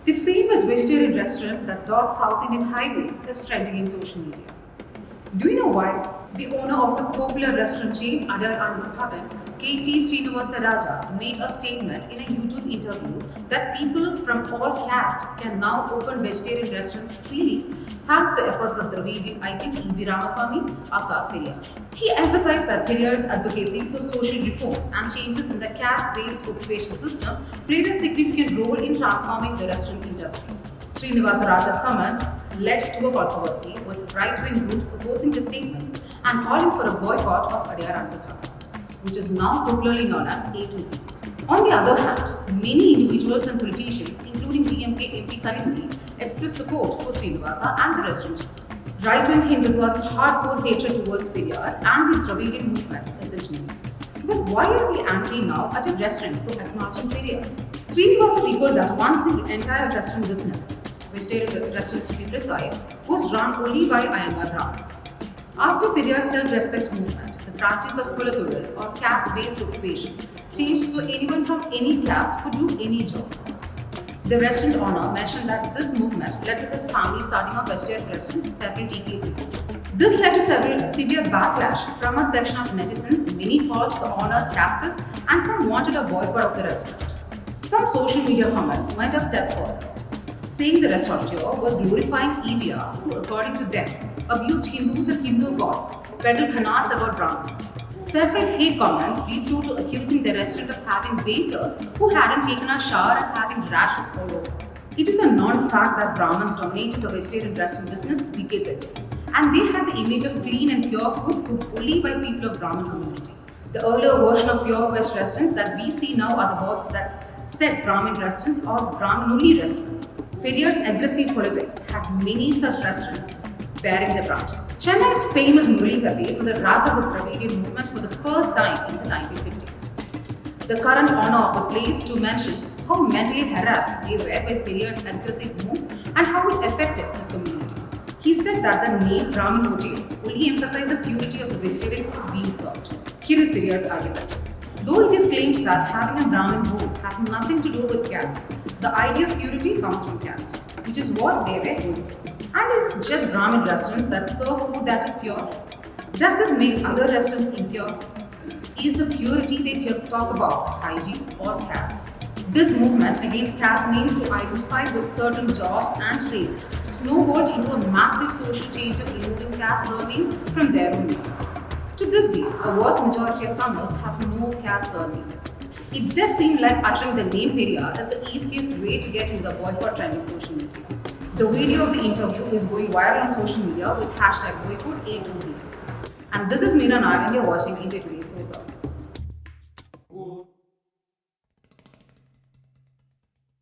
The famous vegetarian restaurant that dots South Indian highways is trending in social media. Do you know why? The owner of the popular restaurant chain Adyar Ananda Bhavan, KT Srinivasa Raja, made a statement in a YouTube interview that people from all castes can now open vegetarian restaurants freely thanks to efforts of Dravidian, EV Ramaswamy, aka Periyar. He emphasized that Periyar's advocacy for social reforms and changes in the caste-based occupation system played a significant role in transforming the restaurant industry. Srinivasa Raja's comment led to a controversy, with right-wing groups opposing his statements and calling for a boycott of Adyar Ananda Bhavan, which is now popularly known as A2B. On the other hand, many individuals and politicians, including DMK MP Kanimuri, expressed support for Srinivasa and the restaurant chain. Right-wing Hindutva's hardcore hatred towards Periyar and the Dravidian movement is genuine. But why are we angry now at a restaurant for acknowledging Periyar? Srinivasa recalled that once the entire restaurant business, vegetarian restaurants to be precise, was run only by Iyengar Brahmins. After Periyar's self-respect movement, the practice of Kulathuril or caste-based occupation changed so anyone from any caste could do any job. The restaurant owner mentioned that this movement led to his family starting a vegetarian restaurant several decades ago. This led to several severe backlash from a section of netizens. Many called the owners casteist and some wanted a boycott of the restaurant. Some social media comments went a step further, saying the restaurateur was glorifying EVR, who, according to them, abused Hindus and Hindu gods, peddled canards about Brahmins. Several hate comments restored to accusing the restaurant of having waiters who hadn't taken a shower and having rashes all over. It is a known fact that Brahmins dominated the vegetarian restaurant business decades ago, and they had the image of clean and pure food cooked only by people of Brahmin community. The earlier version of pure veg restaurants that we see now are the boards that said Brahmin restaurants or Brahmin-only restaurants. Periyar's aggressive politics had many such restaurants bearing the brand. Chennai's famous Murli cafes were the wrath of the Dravidian movement for the first time in the 1950s. The current owner of the place too mentioned how mentally harassed they were by Periyar's aggressive move and how it affected his community. He said that the name Brahmin Hotel only emphasized the purity of the vegetarian food being served. Here is Periyar's argument. Though it is claimed that having a Brahmin home has nothing to do with caste, the idea of purity comes from caste, which is what they were going for. And it's just Brahmin restaurants that serve food that is pure. Does this make other restaurants impure? Is the purity they talk about hygiene or caste? This movement against caste names to identify with certain jobs and trades snowballed into a massive social change of removing caste surnames from their own names. To this day, a vast majority of Tamils have no caste surnames. It does seem like uttering the name Periyar is the easiest way to get into the boycott trend in social media. The video of the interview is going viral on social media with hashtag boycott A2B. And this is Meera Nag and you're watching India Today's SoSouth.